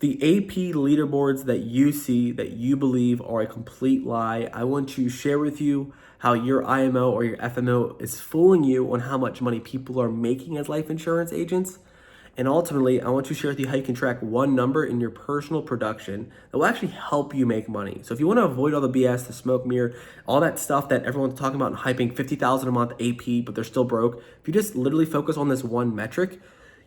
the AP leaderboards that you see that you believe are a complete lie. I want to share with you how your IMO or your FMO is fooling you on how much money people are making as life insurance agents. And ultimately, I want to share with you how you can track one number in your personal production that will actually help you make money. So if you want to avoid all the BS, the smoke mirror, all that stuff that everyone's talking about and hyping, 50,000 a month AP, but they're still broke. If you just literally focus on this one metric,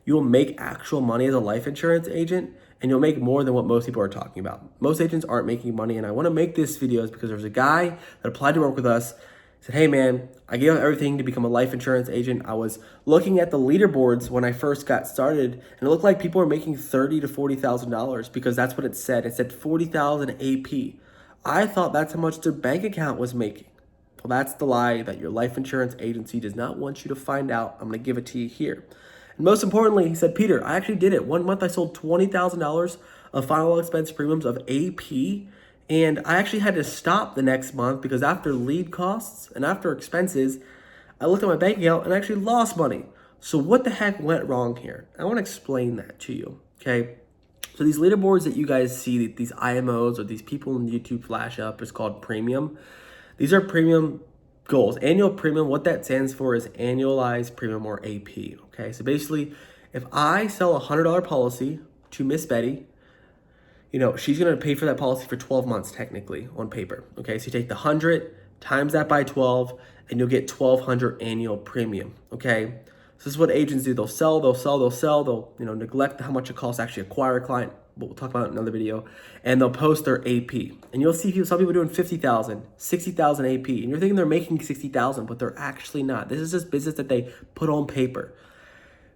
you will make actual money as a life insurance agent, and you'll make more than what most people are talking about. Most agents aren't making money, and I want to make this video because there's a guy that applied to work with us, said, hey man, I gave up everything to become a life insurance agent. I was looking at the leaderboards when I first got started, and it looked like people were making $30,000 to $40,000 because that's what it said. It said 40,000 AP. I thought that's how much their bank account was making. Well, that's the lie that your life insurance agency does not want you to find out. I'm going to give it to you here. And most importantly, he said, Peter, I actually did it. 1 month I sold $20,000 of final expense premiums of AP. And I actually had to stop the next month because after lead costs and after expenses, I looked at my bank account and actually lost money. So what the heck went wrong here? I want to explain that to you, okay? So these leaderboards that you guys see, these IMOs or these people on YouTube flash up is called premium. These are premium goals. Annual premium, what that stands for is annualized premium or AP, okay? So basically, if I sell a $100 policy to Miss Betty, she's going to pay for that policy for 12 months technically on paper. Okay, so you take the 100 times that by 12 and you'll get 1,200 annual premium. Okay, so this is what agents do. They'll sell. They'll neglect how much it costs to actually acquire a client. We'll talk about it in another video. And they'll post their AP. And you'll see some people doing 50,000, 60,000 AP. And you're thinking they're making 60,000, but they're actually not. This is just business that they put on paper.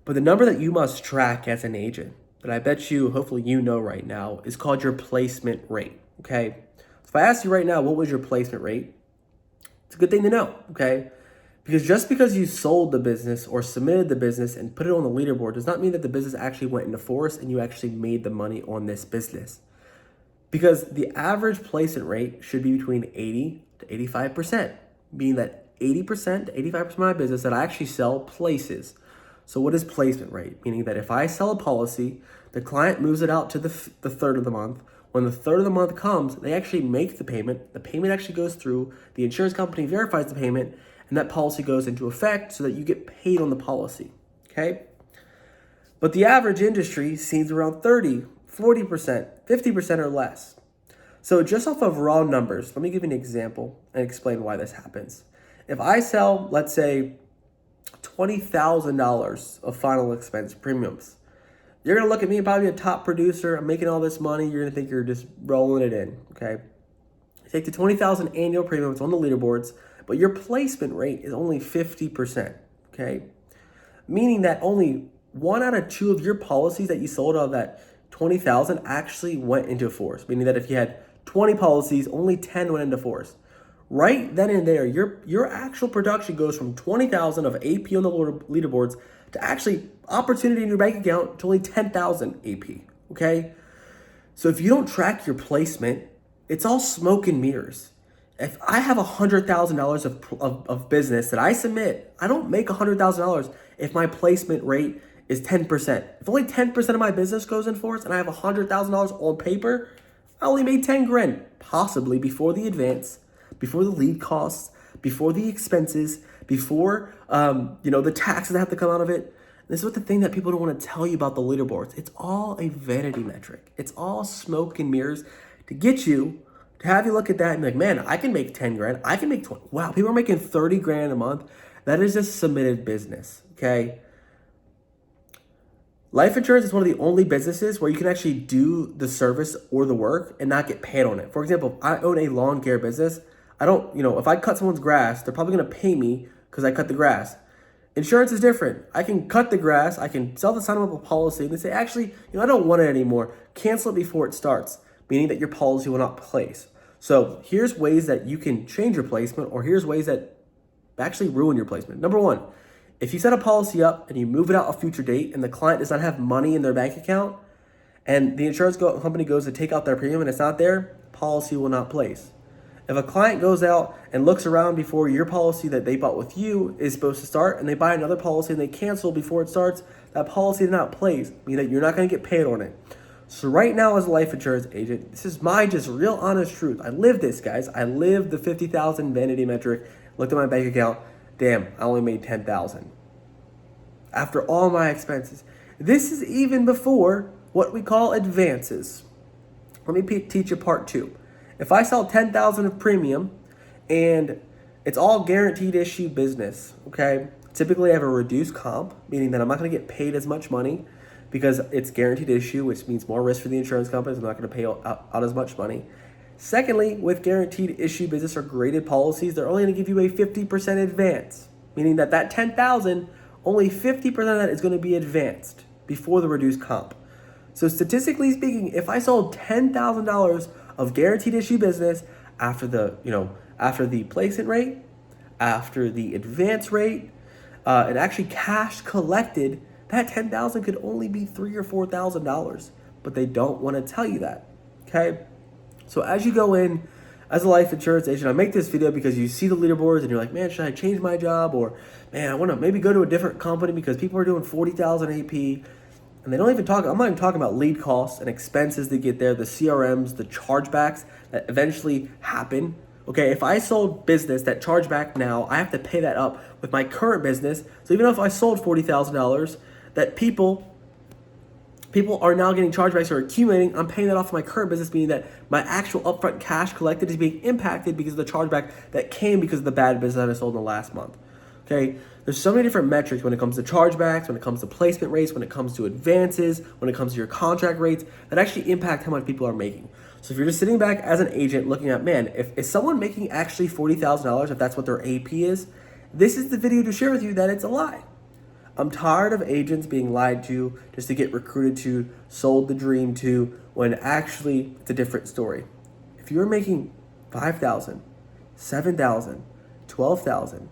But the number that you must track as an agent, that I bet you, hopefully you know right now, is called your placement rate, okay? So if I ask you right now, what was your placement rate? It's a good thing to know, okay? Because just because you sold the business or submitted the business and put it on the leaderboard does not mean that the business actually went into force and you actually made the money on this business. Because the average placement rate should be between 80 to 85%, meaning that 80% to 85% of my business that I actually sell places. So what is placement rate? Meaning that if I sell a policy, the client moves it out to the third of the month. When the third of the month comes, they actually make the payment. The payment actually goes through. The insurance company verifies the payment, and that policy goes into effect so that you get paid on the policy, okay? But the average industry sees around 30, 40%, 50% or less. So just off of raw numbers, let me give you an example and explain why this happens. If I sell, let's say, $20,000 of final expense premiums, you're going to look at me and probably be a top producer. I'm making all this money. You're going to think you're just rolling it in, okay? You take the 20,000 annual premiums on the leaderboards, but your placement rate is only 50%, okay? Meaning that only 1 out of 2 of your policies that you sold out of that 20,000 actually went into force. Meaning that if you had 20 policies, only 10 went into force. Right then and there, your actual production goes from 20,000 of AP on the leaderboards to actually opportunity in your bank account to only 10,000 AP, okay? So if you don't track your placement, it's all smoke and mirrors. If I have $100,000 of business that I submit, I don't make $100,000 if my placement rate is 10%. If only 10% of my business goes in force and I have $100,000 on paper, I only made 10 grand, possibly before the advance, before the lead costs, before the expenses, before the taxes that have to come out of it. This is what the thing that people don't want to tell you about the leaderboards. It's all a vanity metric. It's all smoke and mirrors to get you, to have you look at that and be like, man, I can make 10 grand. I can make 20. Wow, people are making 30 grand a month. That is just submitted business, okay? Life insurance is one of the only businesses where you can actually do the service or the work and not get paid on it. For example, if I own a lawn care business, I don't, if I cut someone's grass, they're probably going to pay me because I cut the grass. Insurance is different. I can cut the grass. I can sell the sign up a policy and they say, actually, I don't want it anymore. Cancel it before it starts, meaning that your policy will not place. So here's ways that you can change your placement, or here's ways that actually ruin your placement. Number one, if you set a policy up and you move it out a future date and the client does not have money in their bank account and the insurance company goes to take out their premium and it's not there, policy will not place. If a client goes out and looks around before your policy that they bought with you is supposed to start and they buy another policy and they cancel before it starts, that policy did not place, meaning that you're not going to get paid on it. So right now as a life insurance agent, this is my just real honest truth. I live this, guys. I live the 50,000 vanity metric. Looked at my bank account. Damn, I only made 10,000. After all my expenses. This is even before what we call advances. Let me teach you part 2. If I sell 10,000 of premium and it's all guaranteed issue business, okay? Typically I have a reduced comp, meaning that I'm not going to get paid as much money because it's guaranteed issue, which means more risk for the insurance companies. I'm not going to pay out as much money. Secondly, with guaranteed issue business or graded policies, they're only going to give you a 50% advance, meaning that 10,000, only 50% of that is going to be advanced before the reduced comp. So statistically speaking, if I sold $10,000 of guaranteed issue business after the placement rate, after the advance rate, and actually cash collected, that $10,000 could only be $3,000 or $4,000, but they don't want to tell you that. Okay, so as you go in as a life insurance agent, I make this video because you see the leaderboards and you're like, man, should I change my job, or man, I want to maybe go to a different company because people are doing 40,000 AP, and they don't even talk. I'm not even talking about lead costs and expenses that get there, the CRMs, the chargebacks that eventually happen. Okay, if I sold business that charge back now, I have to pay that up with my current business. So even if I sold $40,000, that people are now getting chargebacks or accumulating, I'm paying that off of my current business, meaning that my actual upfront cash collected is being impacted because of the chargeback that came because of the bad business that I sold in the last month. Okay, there's so many different metrics when it comes to chargebacks, when it comes to placement rates, when it comes to advances, when it comes to your contract rates that actually impact how much people are making. So if you're just sitting back as an agent looking at, man, if someone making actually $40,000, if that's what their AP is, this is the video to share with you that it's a lie. I'm tired of agents being lied to just to get recruited to, sold the dream to, when actually it's a different story. If you're making $5,000, $7,000, $12,000,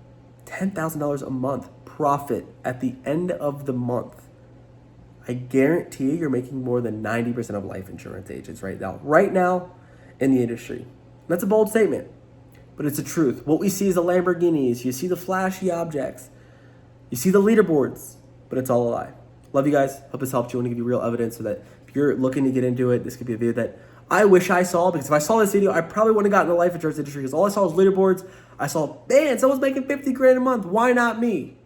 $10,000 a month profit at the end of the month, I guarantee you you're making more than 90% of life insurance agents right now in the industry. That's a bold statement, but it's the truth. What we see is the Lamborghinis, you see the flashy objects, you see the leaderboards, but it's all a lie. Love you guys. Hope this helped you. I want to give you real evidence so that if you're looking to get into it, this could be a video that I wish I saw, because if I saw this video, I probably wouldn't have gotten in the life insurance industry, because all I saw was leaderboards. I saw, man, someone's making 50 grand a month. Why not me?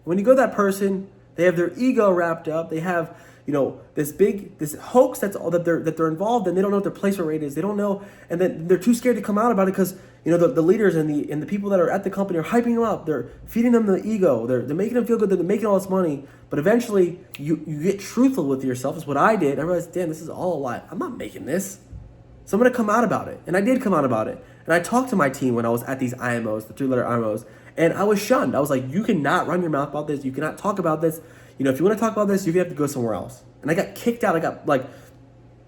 When you go to that person, they have their ego wrapped up. They have, this hoax that they're involved in. They don't know what their placement rate is. They don't know, and then they're too scared to come out about it because the leaders and the people that are at the company are hyping them up. They're feeding them the ego. They're making them feel good that they're making all this money. But eventually, you get truthful with yourself. Is what I did. I realized, damn, this is all a lie. I'm not making this. So I'm gonna come out about it, and I did come out about it. And I talked to my team when I was at these IMOs, the 3-letter IMOs, and I was shunned. I was like, you cannot run your mouth about this. You cannot talk about this. If you want to talk about this, you're gonna have to go somewhere else. And I got kicked out. I got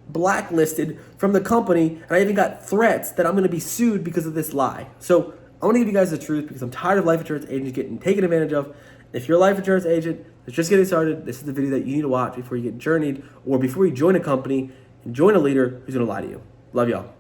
blacklisted from the company, and I even got threats that I'm gonna be sued because of this lie. So I want to give you guys the truth because I'm tired of life insurance agents getting taken advantage of. If you're a life insurance agent that's just getting started, this is the video that you need to watch before you get journeyed or before you join a company and join a leader who's gonna lie to you. Love y'all.